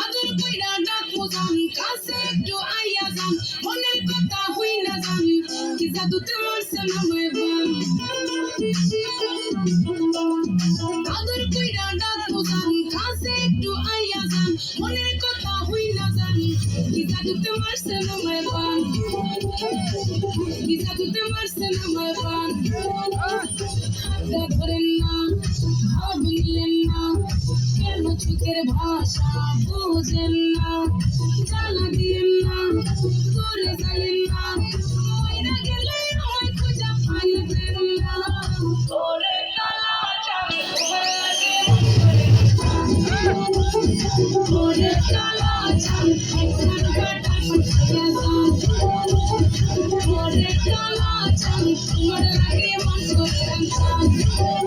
আদর কইরা ডাকবো জান কাছে একটু আইয়া যান মনের কথা হই না জান কি জাদুতে মারছে নামে বান আদর কইরা ডাকবো জান কাছে একটু আইয়া যান মনের কথা হই না জান কি জাদুতে মারছে নামে বান কি জাদুতে মারছে নামে বান ধরেন না ভাবলেন না কেন চোখের ভাষা বুঝেন না জ্বালা দিয়েন না করে যাইয়েন না মইরা গেলে আমায় খুঁজা পাইবেন না ওরে কালা চাঁদ ওরে কালা চাঁদ একবার কাটা শুকিয়ে যান ওরে কালা চাঁদ তোমার লাগে মন করে